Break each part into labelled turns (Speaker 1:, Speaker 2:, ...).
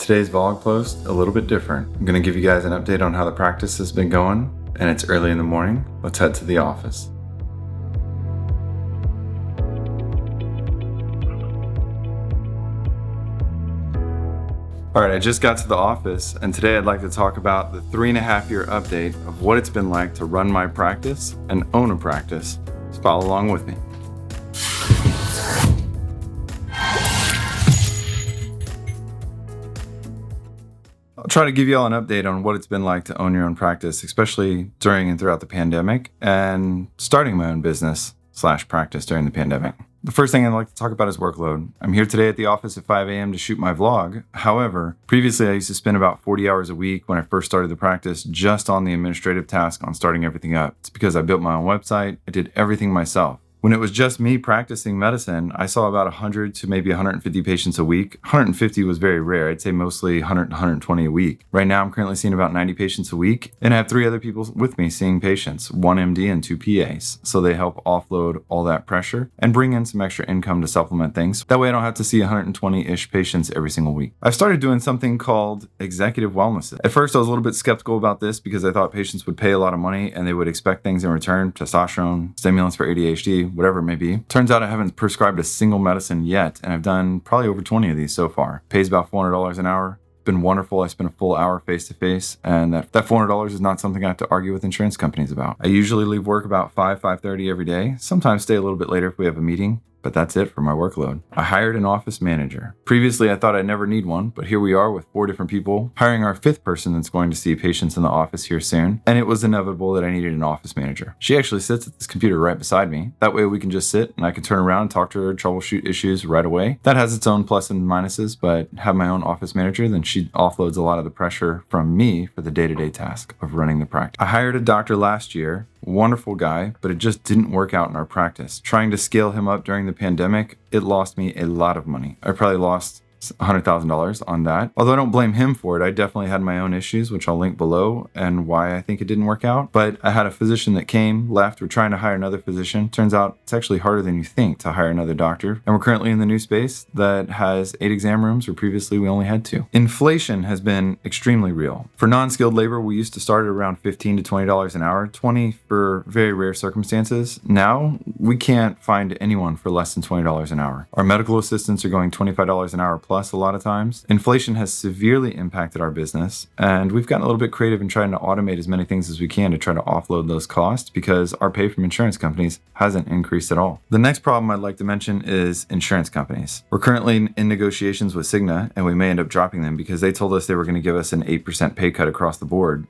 Speaker 1: Today's vlog post, a little bit different. I'm gonna give you guys an update on how the practice has been going, and it's early in the morning. Let's head to the office. All right, I just got to the office, and today I'd like to talk about the 3.5-year update of what it's been like to run my practice and own a practice. Just follow along with me. I'll try to give you all an update on what it's been like to own your own practice, especially during and throughout the pandemic, and starting my own business/practice during the pandemic. The first thing I'd like to talk about is workload. I'm here today at the office at 5 a.m. to shoot my vlog. However, previously I used to spend about 40 hours a week when I first started the practice just on the administrative task on starting everything up. It's because I built my own website. I did everything myself. When it was just me practicing medicine, I saw about 100 to maybe 150 patients a week. 150 was very rare. I'd say mostly 100 to 120 a week. Right now, I'm currently seeing about 90 patients a week, and I have 3 other people with me seeing patients, 1 MD and 2 PAs. So they help offload all that pressure and bring in some extra income to supplement things. That way I don't have to see 120-ish patients every single week. I've started doing something called executive wellness. At first, I was a little bit skeptical about this because I thought patients would pay a lot of money and they would expect things in return, testosterone, stimulants for ADHD, whatever it may be. Turns out I haven't prescribed a single medicine yet, and I've done probably over 20 of these so far. Pays about $400 an hour. Been wonderful. I spent a full hour face-to-face, and that $400 is not something I have to argue with insurance companies about. I usually leave work about 5:30 every day. Sometimes stay a little bit later if we have a meeting, but that's it for my workload. I hired an office manager. Previously, I thought I'd never need one, but here we are with 4 different people, hiring our 5th person that's going to see patients in the office here soon, and it was inevitable that I needed an office manager. She actually sits at this computer right beside me. That way we can just sit and I can turn around and talk to her, troubleshoot issues right away. That has its own plus and minuses, but have my own office manager, then she offloads a lot of the pressure from me for the day-to-day task of running the practice. I hired a doctor last year. Wonderful guy, but it just didn't work out in our practice. Trying to scale him up during the pandemic, it lost me a lot of money. I probably lost $100,000 on that. Although I don't blame him for it, I definitely had my own issues, which I'll link below, and why I think it didn't work out. But I had a physician that came, left, we're trying to hire another physician. Turns out it's actually harder than you think to hire another doctor. And we're currently in the new space that has 8 exam rooms, where previously we only had 2. Inflation has been extremely real. For non-skilled labor, we used to start at around $15 to $20 an hour, 20 for very rare circumstances. Now, we can't find anyone for less than $20 an hour. Our medical assistants are going $25 an hour plus a lot of times. Inflation has severely impacted our business, and we've gotten a little bit creative in trying to automate as many things as we can to try to offload those costs because our pay from insurance companies hasn't increased at all. The next problem I'd like to mention is insurance companies. We're currently in negotiations with Cigna, and we may end up dropping them because they told us they were going to give us an 8% pay cut across the board.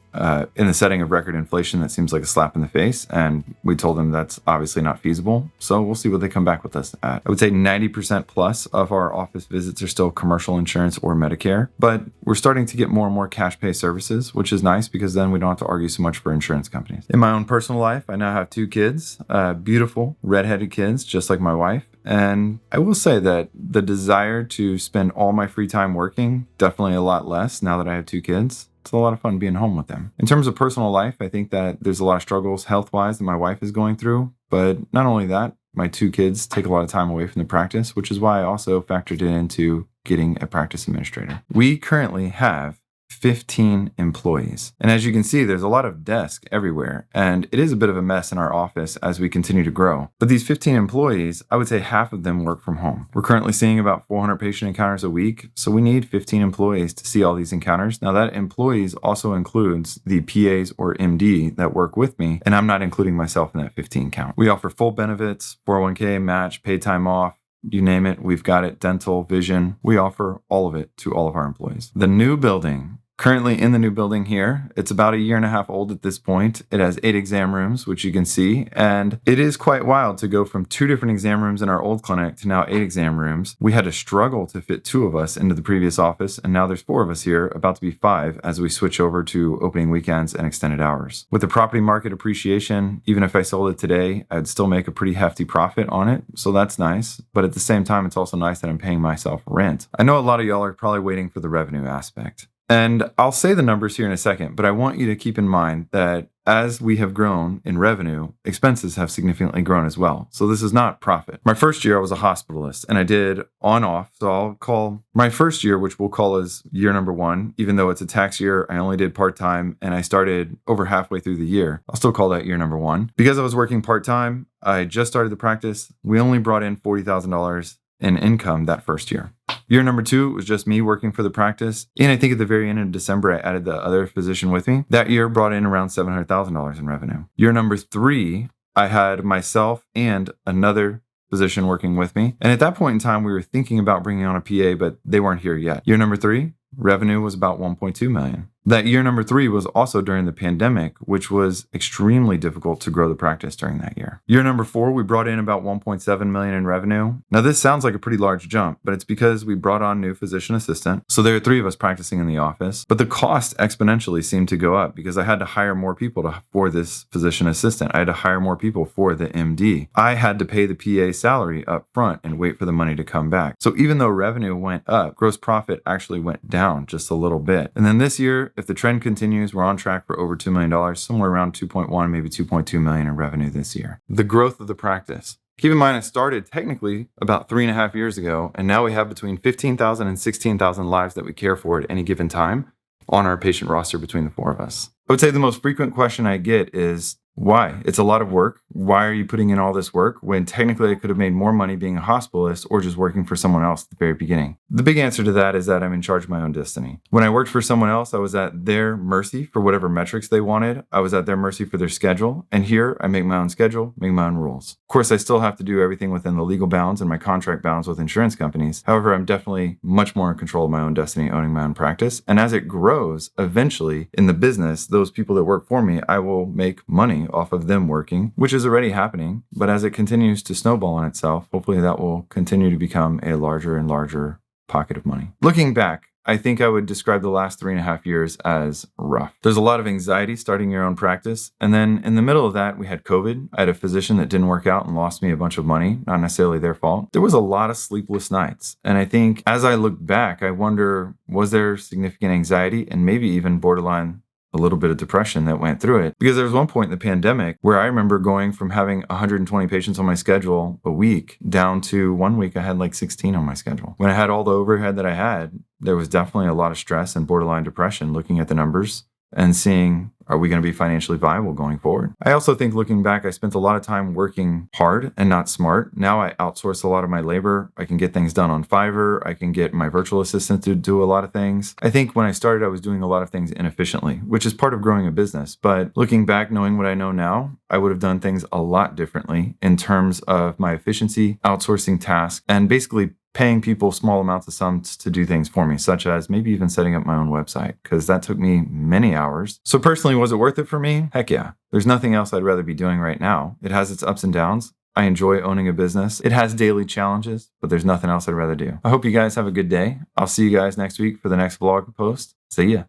Speaker 1: In the setting of record inflation, that seems like a slap in the face, and we told them that's obviously not feasible. So we'll see what they come back with us at. I would say 90% plus of our office visits are still commercial insurance or Medicare, but we're starting to get more and more cash pay services, which is nice because then we don't have to argue so much for insurance companies. In my own personal life, I now have 2 kids, beautiful redheaded kids, just like my wife. And I will say that the desire to spend all my free time working, definitely a lot less now that I have 2 kids. It's a lot of fun being home with them. In terms of personal life, I think that there's a lot of struggles health-wise that my wife is going through, but not only that, my 2 kids take a lot of time away from the practice, which is why I also factored it into getting a practice administrator. We currently have 15 employees. And as you can see, there's a lot of desks everywhere, and it is a bit of a mess in our office as we continue to grow. But these 15 employees, I would say half of them work from home. We're currently seeing about 400 patient encounters a week, so we need 15 employees to see all these encounters. Now that employees also includes the PAs or MD that work with me, and I'm not including myself in that 15 count. We offer full benefits, 401k match, paid time off, you name it, we've got it, dental, vision. We offer all of it to all of our employees. The new building, currently in the new building here, it's about 1.5 years old at this point. It has 8 exam rooms, which you can see, and it is quite wild to go from 2 different exam rooms in our old clinic to now 8 exam rooms. We had to struggle to fit 2 of us into the previous office, and now there's 4 of us here, about to be 5 as we switch over to opening weekends and extended hours. With the property market appreciation, even if I sold it today, I'd still make a pretty hefty profit on it, so that's nice. But at the same time, it's also nice that I'm paying myself rent. I know a lot of y'all are probably waiting for the revenue aspect. And I'll say the numbers here in a second, but I want you to keep in mind that as we have grown in revenue, expenses have significantly grown as well. So this is not profit. My first year, I was a hospitalist and I did on-off. So I'll call my first year, which we'll call as year number 1, even though it's a tax year, I only did part-time and I started over halfway through the year. I'll still call that year number 1. Because I was working part-time, I just started the practice. We only brought in $40,000 in income that first year. Year number 2 was just me working for the practice. And I think at the very end of December, I added the other physician with me. That year brought in around $700,000 in revenue. Year number 3, I had myself and another physician working with me. And at that point in time, we were thinking about bringing on a PA, but they weren't here yet. Year number 3, revenue was about $1.2 million. That year number 3 was also during the pandemic, which was extremely difficult to grow the practice during that year. Year number 4, we brought in about $1.7 million in revenue. Now this sounds like a pretty large jump, but it's because we brought on new physician assistant. So there are 3 of us practicing in the office, but the cost exponentially seemed to go up because I had to hire more people for this physician assistant. I had to hire more people for the MD. I had to pay the PA salary up front and wait for the money to come back. So even though revenue went up, gross profit actually went down just a little bit. And then this year, if the trend continues, we're on track for over $2 million, somewhere around 2.1, maybe 2.2 million in revenue this year. The growth of the practice. Keep in mind, I started technically about 3.5 years ago, and now we have between 15,000 and 16,000 lives that we care for at any given time on our patient roster between the 4 of us. I would say the most frequent question I get is, why? It's a lot of work. Why are you putting in all this work when technically I could have made more money being a hospitalist or just working for someone else at the very beginning? The big answer to that is that I'm in charge of my own destiny. When I worked for someone else, I was at their mercy for whatever metrics they wanted. I was at their mercy for their schedule. And here I make my own schedule, make my own rules. Of course, I still have to do everything within the legal bounds and my contract bounds with insurance companies. However, I'm definitely much more in control of my own destiny, owning my own practice. And as it grows, eventually in the business, those people that work for me, I will make money off of them working, which is already happening. But as it continues to snowball on itself, hopefully that will continue to become a larger and larger pocket of money. Looking back, I think I would describe the last 3.5 years as rough. There's a lot of anxiety starting your own practice. And then in the middle of that, we had COVID. I had a physician that didn't work out and lost me a bunch of money, not necessarily their fault. There was a lot of sleepless nights. And I think as I look back, I wonder, was there significant anxiety and maybe even borderline a little bit of depression that went through it? Because there was one point in the pandemic where I remember going from having 120 patients on my schedule a week down to one week I had like 16 on my schedule. When I had all the overhead that I had, there was definitely a lot of stress and borderline depression looking at the numbers and seeing, are we going to be financially viable going forward? I also think looking back, I spent a lot of time working hard and not smart. Now I outsource a lot of my labor. I can get things done on Fiverr. I can get my virtual assistant to do a lot of things. I think when I started, I was doing a lot of things inefficiently, which is part of growing a business. But looking back, knowing what I know now, I would have done things a lot differently in terms of my efficiency, outsourcing tasks, and basically paying people small amounts of sums to do things for me, such as maybe even setting up my own website, because that took me many hours. So personally, was it worth it for me? Heck yeah. There's nothing else I'd rather be doing right now. It has its ups and downs. I enjoy owning a business. It has daily challenges, but there's nothing else I'd rather do. I hope you guys have a good day. I'll see you guys next week for the next vlog post. See ya.